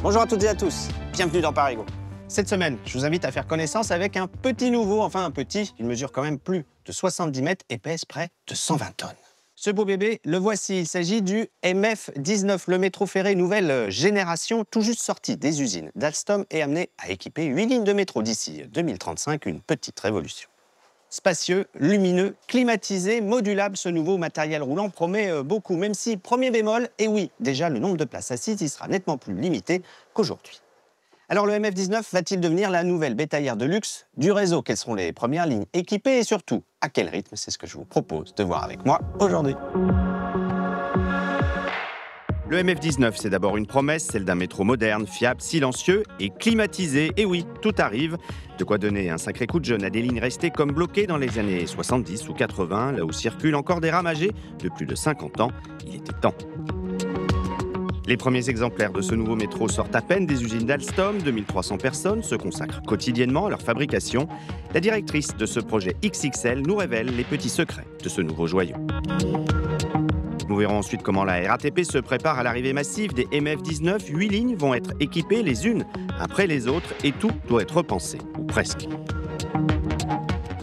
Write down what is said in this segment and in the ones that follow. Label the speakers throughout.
Speaker 1: Bonjour à toutes et à tous, bienvenue dans Parigo. Cette semaine, je vous invite à faire connaissance avec un petit nouveau, enfin un petit, il mesure quand même plus de 70 mètres et pèse près de 120 tonnes. Ce beau bébé, le voici, il s'agit du MF19, le métro ferré nouvelle génération, tout juste sorti des usines d'Alstom et amené à équiper 8 lignes de métro d'ici 2035, une petite révolution. Spacieux, lumineux, climatisé, modulable, ce nouveau matériel roulant promet beaucoup, même si, premier bémol, et oui, déjà le nombre de places assises y sera nettement plus limité qu'aujourd'hui. Alors le MF19 va-t-il devenir la nouvelle bétaillère de luxe du réseau? Quelles seront les premières lignes équipées et surtout, à quel rythme? C'est ce que je vous propose de voir avec moi aujourd'hui. Le MF19, c'est d'abord une promesse, celle d'un métro moderne, fiable, silencieux et climatisé. Et oui, tout arrive. De quoi donner un sacré coup de jeune à des lignes restées comme bloquées dans les années 70 ou 80, là où circulent encore des rames âgées de plus de 50 ans. Il était temps. Les premiers exemplaires de ce nouveau métro sortent à peine des usines d'Alstom. 2300 personnes se consacrent quotidiennement à leur fabrication. La directrice de ce projet XXL nous révèle les petits secrets de ce nouveau joyau. Nous verrons ensuite comment la RATP se prépare à l'arrivée massive des MF19. 8 lignes vont être équipées les unes après les autres et tout doit être repensé, ou presque.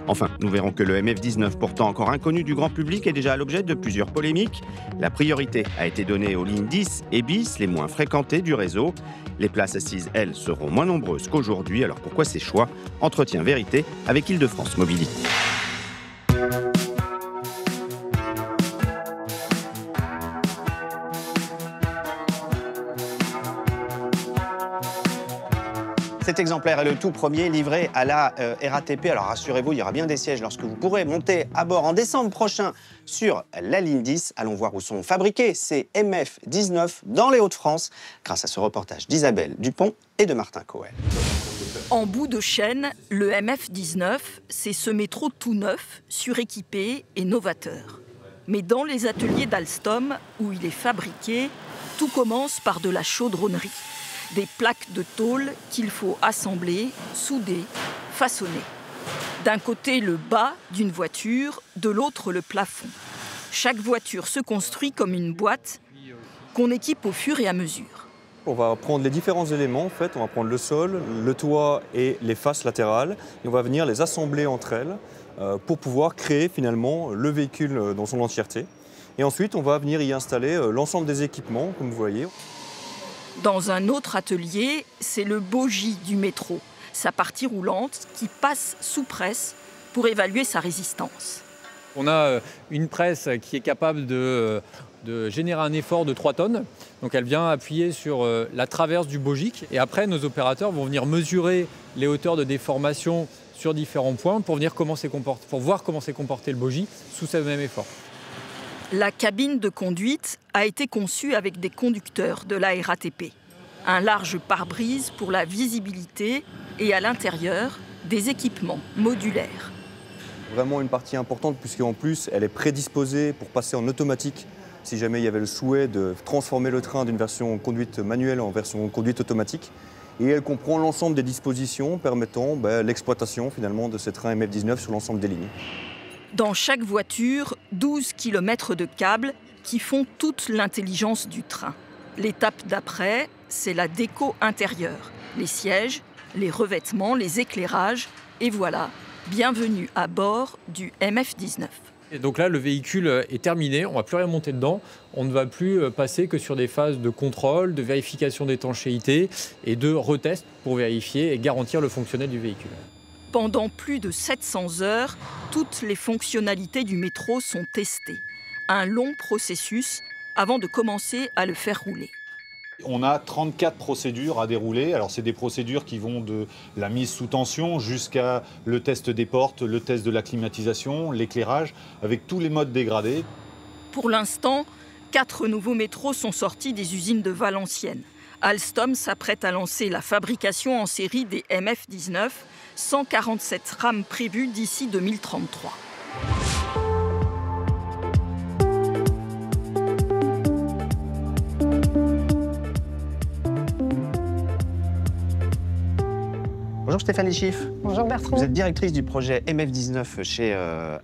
Speaker 1: Enfin, nous verrons que le MF19, pourtant encore inconnu du grand public, est déjà à l'objet de plusieurs polémiques. La priorité a été donnée aux lignes 10 et bis, les moins fréquentées du réseau. Les places assises, elles, seront moins nombreuses qu'aujourd'hui. Alors pourquoi ces choix? Entretien vérité avec Île-de-France Mobilité. Cet exemplaire est le tout premier livré à la RATP. Alors rassurez-vous, il y aura bien des sièges lorsque vous pourrez monter à bord en décembre prochain sur la ligne 10. Allons voir où sont fabriqués ces MF19 dans les Hauts-de-France grâce à ce reportage d'Isabelle Dupont et de Martin Cohen.
Speaker 2: En bout de chaîne, le MF19, c'est ce métro tout neuf, suréquipé et novateur. Mais dans les ateliers d'Alstom, où il est fabriqué, tout commence par de la chaudronnerie. Des plaques de tôle qu'il faut assembler, souder, façonner. D'un côté, le bas d'une voiture, de l'autre, le plafond. Chaque voiture se construit comme une boîte qu'on équipe au fur et à mesure.
Speaker 3: On va prendre les différents éléments, en fait. On va prendre le sol, le toit et les faces latérales. Et on va venir les assembler entre elles pour pouvoir créer finalement le véhicule dans son entièreté. Et ensuite, on va venir y installer l'ensemble des équipements, comme vous voyez.
Speaker 2: Dans un autre atelier, c'est le bogie du métro, sa partie roulante qui passe sous presse pour évaluer sa résistance.
Speaker 4: On a une presse qui est capable de générer un effort de 3 tonnes. Donc elle vient appuyer sur la traverse du bogique. Et après, nos opérateurs vont venir mesurer les hauteurs de déformation sur différents points pour voir comment s'est comporté le bogie sous ce même effort.
Speaker 2: La cabine de conduite a été conçue avec des conducteurs de la RATP. Un large pare-brise pour la visibilité et à l'intérieur, des équipements modulaires.
Speaker 3: Vraiment une partie importante puisqu'en plus, elle est prédisposée pour passer en automatique si jamais il y avait le souhait de transformer le train d'une version conduite manuelle en version conduite automatique. Et elle comprend l'ensemble des dispositions permettant l'exploitation finalement de ces trains MF19 sur l'ensemble des lignes.
Speaker 2: Dans chaque voiture, 12 km de câbles qui font toute l'intelligence du train. L'étape d'après, c'est la déco intérieure. Les sièges, les revêtements, les éclairages. Et voilà, bienvenue à bord du MF19.
Speaker 4: Et donc là, le véhicule est terminé, on ne va plus rien monter dedans. On ne va plus passer que sur des phases de contrôle, de vérification d'étanchéité et de retest pour vérifier et garantir le fonctionnel du véhicule.
Speaker 2: Pendant plus de 700 heures, toutes les fonctionnalités du métro sont testées. Un long processus avant de commencer à le faire rouler.
Speaker 5: On a 34 procédures à dérouler. Alors c'est des procédures qui vont de la mise sous tension jusqu'à le test des portes, le test de la climatisation, l'éclairage, avec tous les modes dégradés.
Speaker 2: Pour l'instant, 4 nouveaux métros sont sortis des usines de Valenciennes. Alstom s'apprête à lancer la fabrication en série des MF19, 147 rames prévues d'ici 2033.
Speaker 1: Bonjour Bonjour Stéphanie Schiff.
Speaker 6: Bonjour Bertrand.
Speaker 1: Vous êtes directrice du projet MF19 chez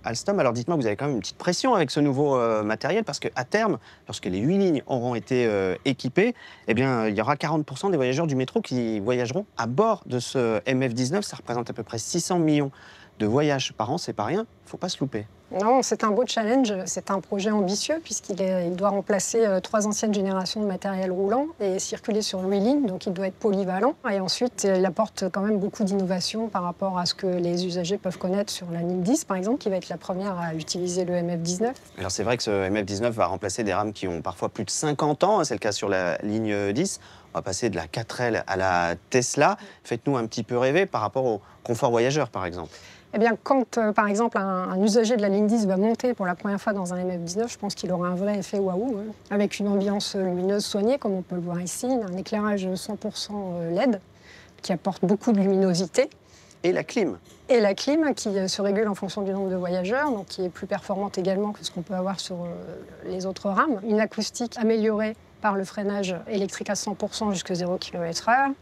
Speaker 1: Alstom. Alors dites-moi, vous avez quand même une petite pression avec ce nouveau matériel parce qu'à terme, lorsque les 8 lignes auront été équipées, eh bien, il y aura 40% des voyageurs du métro qui voyageront à bord de ce MF19. Ça représente à peu près 600 millions de voyages par an, c'est pas rien, il ne faut pas se louper.
Speaker 6: Non, c'est un beau challenge, c'est un projet ambitieux puisqu'il doit remplacer 3 anciennes générations de matériel roulant et circuler sur 8 lignes, donc il doit être polyvalent. Et ensuite, il apporte quand même beaucoup d'innovation par rapport à ce que les usagers peuvent connaître sur la ligne 10, par exemple, qui va être la première à utiliser le MF19.
Speaker 1: Alors c'est vrai que ce MF19 va remplacer des rames qui ont parfois plus de 50 ans, c'est le cas sur la ligne 10. On va passer de la 4L à la Tesla. Faites-nous un petit peu rêver par rapport au confort voyageur, par exemple.
Speaker 6: Eh bien, quand, par exemple, un usager de la ligne 10 va monter pour la première fois dans un MF19, je pense qu'il aura un vrai effet waouh, hein, avec une ambiance lumineuse soignée, comme on peut le voir ici, un éclairage 100% LED qui apporte beaucoup de luminosité.
Speaker 1: Et la clim.
Speaker 6: Et la clim qui se régule en fonction du nombre de voyageurs, donc qui est plus performante également que ce qu'on peut avoir sur les autres rames. Une acoustique améliorée par le freinage électrique à 100% jusqu'à 0 km/h.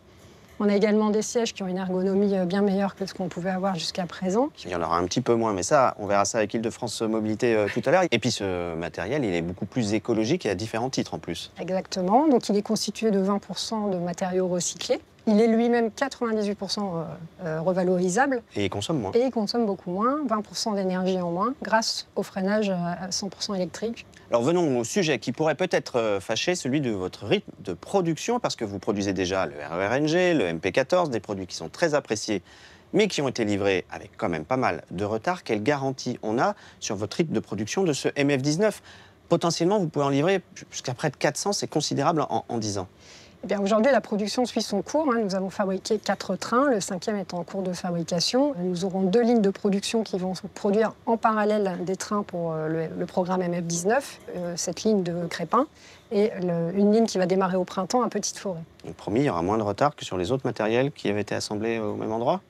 Speaker 6: On a également des sièges qui ont une ergonomie bien meilleure que ce qu'on pouvait avoir jusqu'à présent.
Speaker 1: Il y en aura un petit peu moins, mais ça, on verra ça avec Île-de-France Mobilité tout à l'heure. Et puis ce matériel, il est beaucoup plus écologique et à différents titres en plus.
Speaker 6: Exactement, donc il est constitué de 20% de matériaux recyclés. Il est lui-même 98% revalorisable.
Speaker 1: Et il consomme moins.
Speaker 6: Et il consomme beaucoup moins, 20% d'énergie en moins, grâce au freinage à 100% électrique.
Speaker 1: Alors venons au sujet qui pourrait peut-être fâcher, celui de votre rythme de production, parce que vous produisez déjà le RER-NG, le MP14, des produits qui sont très appréciés, mais qui ont été livrés avec quand même pas mal de retard. Quelle garantie on a sur votre rythme de production de ce MF19 ? Potentiellement, vous pouvez en livrer jusqu'à près de 400, c'est considérable en 10 ans.
Speaker 6: Eh bien, aujourd'hui, la production suit son cours. Nous avons fabriqué 4 trains, le 5e est en cours de fabrication. Nous aurons 2 lignes de production qui vont se produire en parallèle des trains pour le programme MF19, cette ligne de Crépin, et une ligne qui va démarrer au printemps à Petite-Forêt.
Speaker 1: Donc promis, il y aura moins de retard que sur les autres matériels qui avaient été assemblés au même endroit ?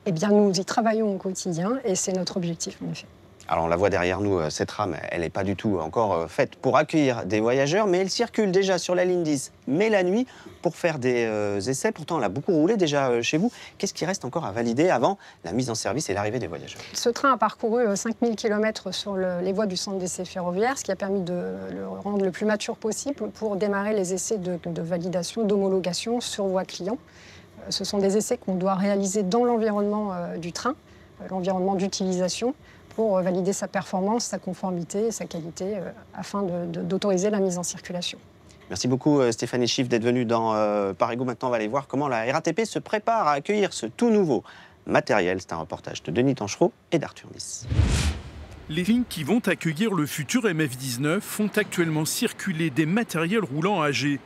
Speaker 6: Eh bien, nous y travaillons au quotidien et c'est notre objectif, en effet.
Speaker 1: Alors on la voit derrière nous, cette rame, elle n'est pas du tout encore faite pour accueillir des voyageurs, mais elle circule déjà sur la ligne 10, mais la nuit, pour faire des essais. Pourtant, elle a beaucoup roulé déjà chez vous. Qu'est-ce qui reste encore à valider avant la mise en service et l'arrivée des voyageurs ?
Speaker 6: Ce train a parcouru 5000 km sur les voies du centre d'essai ferroviaire, ce qui a permis de le rendre le plus mature possible pour démarrer les essais de validation, d'homologation sur voie client. Ce sont des essais qu'on doit réaliser dans l'environnement du train, l'environnement d'utilisation, pour valider sa performance, sa conformité et sa qualité afin d'autoriser la mise en circulation.
Speaker 1: Merci beaucoup Stéphanie Schiff d'être venue dans Parigo. Maintenant, on va aller voir comment la RATP se prépare à accueillir ce tout nouveau matériel. C'est un reportage de Denis Tanchereau et d'Arthur Nice.
Speaker 7: Les lignes qui vont accueillir le futur MF19 font actuellement circuler des matériels roulants âgés.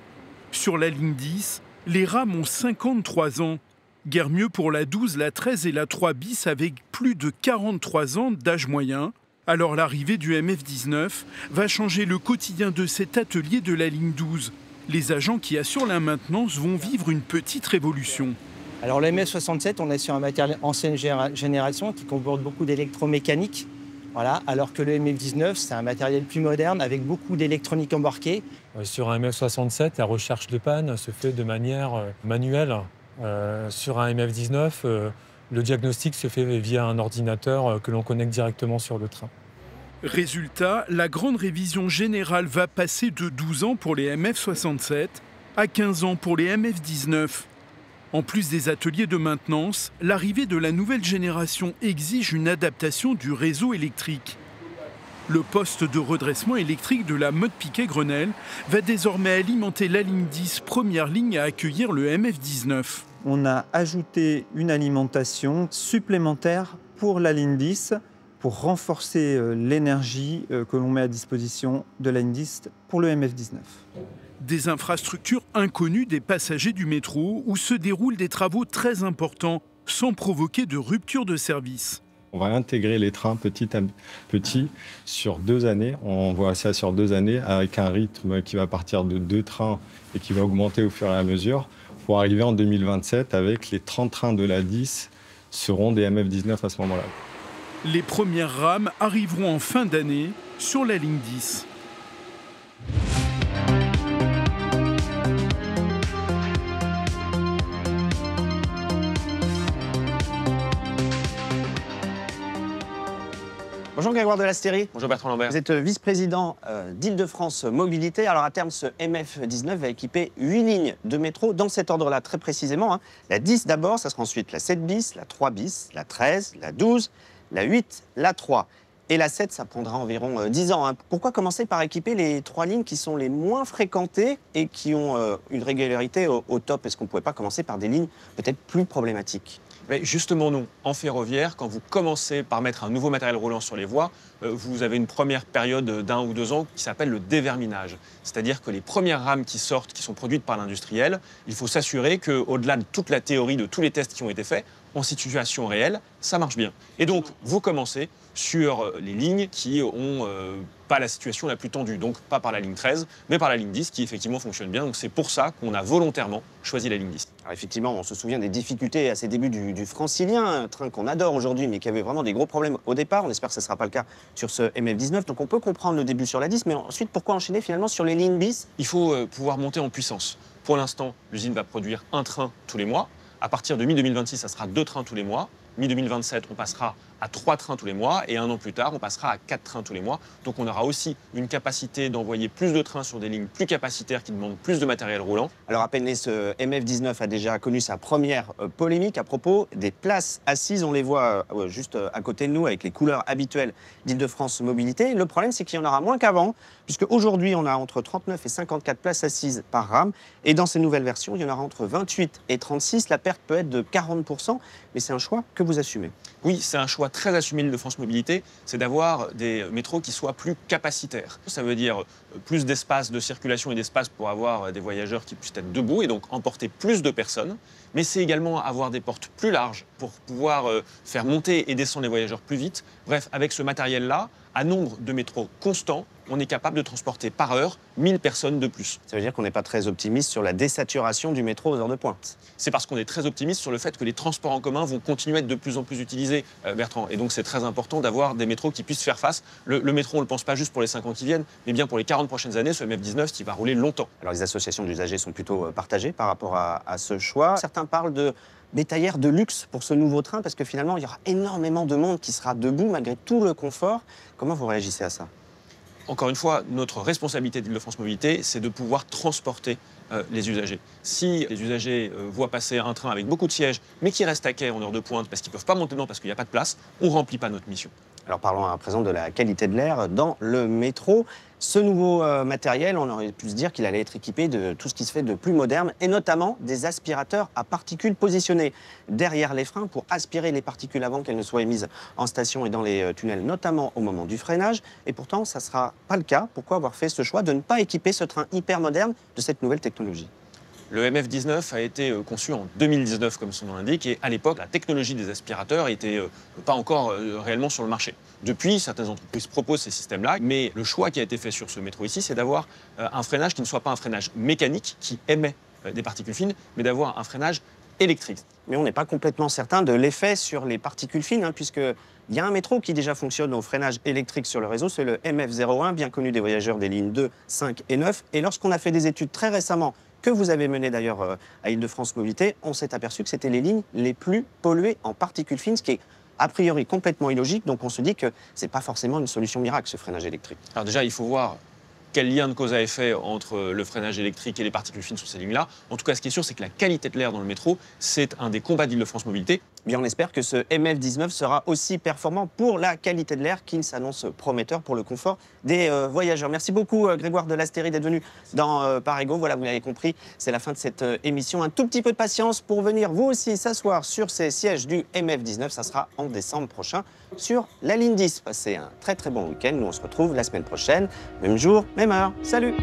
Speaker 7: Sur la ligne 10, les rames ont 53 ans. Guère mieux pour la 12, la 13 et la 3 bis avec plus de 43 ans d'âge moyen. Alors l'arrivée du MF19 va changer le quotidien de cet atelier de la ligne 12. Les agents qui assurent la maintenance vont vivre une petite révolution.
Speaker 8: Alors le MF67, on est sur un matériel ancienne génération qui comporte beaucoup d'électromécanique. Voilà, alors que le MF19, c'est un matériel plus moderne avec beaucoup d'électronique embarquée.
Speaker 9: Sur un MF67, la recherche de panne se fait de manière manuelle. Sur un MF19, le diagnostic se fait via un ordinateur que l'on connecte directement sur le train.
Speaker 7: Résultat, la grande révision générale va passer de 12 ans pour les MF67 à 15 ans pour les MF19. En plus des ateliers de maintenance, l'arrivée de la nouvelle génération exige une adaptation du réseau électrique. Le poste de redressement électrique de la Motte Piquet-Grenelle va désormais alimenter la ligne 10, première ligne à accueillir le MF19.
Speaker 10: On a ajouté une alimentation supplémentaire pour la ligne 10 pour renforcer l'énergie que l'on met à disposition de la ligne 10 pour le MF19.
Speaker 7: Des infrastructures inconnues des passagers du métro où se déroulent des travaux très importants sans provoquer de rupture de service.
Speaker 11: On va intégrer les trains petit à petit sur 2 années. On voit ça sur 2 années avec un rythme qui va partir de 2 trains et qui va augmenter au fur et à mesure pour arriver en 2027 avec les 30 trains de la 10 seront des MF19 à ce moment-là.
Speaker 7: Les premières rames arriveront en fin d'année sur la ligne 10.
Speaker 1: Bonjour Grégoire de Lasteyrie.
Speaker 12: Bonjour Bertrand Lambert.
Speaker 1: Vous êtes vice-président d'Île-de-France Mobilité. Alors à terme, ce MF19 va équiper 8 lignes de métro dans cet ordre-là, très précisément. La 10 d'abord, ça sera ensuite la 7 bis, la 3 bis, la 13, la 12, la 8, la 3. Et la 7, ça prendra environ 10 ans. Pourquoi commencer par équiper les 3 lignes qui sont les moins fréquentées et qui ont une régularité au top? Est-ce qu'on ne pouvait pas commencer par des lignes peut-être plus problématiques?
Speaker 12: Mais justement non, en ferroviaire, quand vous commencez par mettre un nouveau matériel roulant sur les voies, vous avez une première période d'1 ou 2 ans qui s'appelle le déverminage. C'est-à-dire que les premières rames qui sortent, qui sont produites par l'industriel, il faut s'assurer qu'au-delà de toute la théorie, de tous les tests qui ont été faits, en situation réelle, ça marche bien. Et donc, vous commencez sur les lignes qui ont pas la situation la plus tendue, donc pas par la ligne 13, mais par la ligne 10 qui effectivement fonctionne bien. Donc c'est pour ça qu'on a volontairement choisi la ligne 10.
Speaker 1: Alors effectivement, on se souvient des difficultés à ses débuts du Francilien, un train qu'on adore aujourd'hui, mais qui avait vraiment des gros problèmes au départ. On espère que ce ne sera pas le cas sur ce MF19. Donc on peut comprendre le début sur la 10, mais ensuite, pourquoi enchaîner finalement sur les lignes bis?
Speaker 12: Il faut pouvoir monter en puissance. Pour l'instant, l'usine va produire un train tous les mois. À partir de mi-2026, ça sera 2 trains tous les mois. Mi-2027, on passera à 3 trains tous les mois. Et 1 an plus tard, on passera à 4 trains tous les mois. Donc on aura aussi une capacité d'envoyer plus de trains sur des lignes plus capacitaires qui demandent plus de matériel roulant.
Speaker 1: Alors à peine né, ce MF19 a déjà connu sa première polémique à propos des places assises. On les voit juste à côté de nous avec les couleurs habituelles d'Île-de-France Mobilité. Le problème, c'est qu'il y en aura moins qu'avant, puisque aujourd'hui, on a entre 39 et 54 places assises par rame. Et dans ces nouvelles versions, il y en aura entre 28 et 36. La perte peut être de 40%, mais c'est un choix que vous assumez.
Speaker 12: Oui, c'est un choix très assumé d'Île-de-France Mobilité, c'est d'avoir des métros qui soient plus capacitaires. Ça veut dire plus d'espace de circulation et d'espace pour avoir des voyageurs qui puissent être debout et donc emporter plus de personnes. Mais c'est également avoir des portes plus larges pour pouvoir faire monter et descendre les voyageurs plus vite. Bref, avec ce matériel-là, à nombre de métros constant, on est capable de transporter par heure 1000 personnes de plus.
Speaker 1: Ça veut dire qu'on n'est pas très optimiste sur la désaturation du métro aux heures de pointe.
Speaker 12: C'est parce qu'on est très optimiste sur le fait que les transports en commun vont continuer à être de plus en plus utilisés, Bertrand. Et donc c'est très important d'avoir des métros qui puissent faire face. Le métro, on ne le pense pas juste pour les 5 ans qui viennent, mais bien pour les 40 prochaines années, ce MF19 qui va rouler longtemps.
Speaker 1: Alors les associations d'usagers sont plutôt partagées par rapport à ce choix. Certains parlent de bétaillère de luxe pour ce nouveau train, parce que finalement, il y aura énormément de monde qui sera debout malgré tout le confort. Comment vous réagissez à ça?
Speaker 12: Encore une fois, notre responsabilité d'Île-de-France Mobilité, c'est de pouvoir transporter les usagers. Si les usagers voient passer un train avec beaucoup de sièges, mais qui reste à quai en heure de pointe parce qu'ils ne peuvent pas monter dedans parce qu'il n'y a pas de place, on ne remplit pas notre mission.
Speaker 1: Alors parlons à présent de la qualité de l'air dans le métro. Ce nouveau matériel, on aurait pu se dire qu'il allait être équipé de tout ce qui se fait de plus moderne, et notamment des aspirateurs à particules positionnés derrière les freins pour aspirer les particules avant qu'elles ne soient émises en station et dans les tunnels, notamment au moment du freinage. Et pourtant, ça ne sera pas le cas. Pourquoi avoir fait ce choix de ne pas équiper ce train hyper moderne de cette nouvelle technologie?
Speaker 12: Le MF19 a été conçu en 2019, comme son nom l'indique, et à l'époque, la technologie des aspirateurs n'était pas encore réellement sur le marché. Depuis, certaines entreprises proposent ces systèmes-là, mais le choix qui a été fait sur ce métro ici, c'est d'avoir un freinage qui ne soit pas un freinage mécanique qui émet des particules fines, mais d'avoir un freinage électrique.
Speaker 1: Mais on n'est pas complètement certain de l'effet sur les particules fines, puisqu'il y a un métro qui déjà fonctionne au freinage électrique sur le réseau, c'est le MF01, bien connu des voyageurs des lignes 2, 5 et 9. Et lorsqu'on a fait des études très récemment, que vous avez menées d'ailleurs à Île-de-France Mobilité, on s'est aperçu que c'était les lignes les plus polluées en particules fines, ce qui est a priori complètement illogique. Donc on se dit que ce n'est pas forcément une solution miracle, ce freinage électrique.
Speaker 12: Alors déjà, il faut voir quel lien de cause à effet entre le freinage électrique et les particules fines sur ces lignes-là. En tout cas, ce qui est sûr, c'est que la qualité de l'air dans le métro, c'est un des combats d'Île-de-France Mobilité.
Speaker 1: Bien, on espère que ce MF19 sera aussi performant pour la qualité de l'air qu'il s'annonce prometteur pour le confort des voyageurs. Merci beaucoup Grégoire de Lasteyrie d'être venu dans Parego. Voilà, vous l'avez compris, c'est la fin de cette émission. Un tout petit peu de patience pour venir vous aussi s'asseoir sur ces sièges du MF19. Ça sera en décembre prochain sur la ligne 10. Passez un très très bon week-end. Nous on se retrouve la semaine prochaine, même jour, même heure. Salut!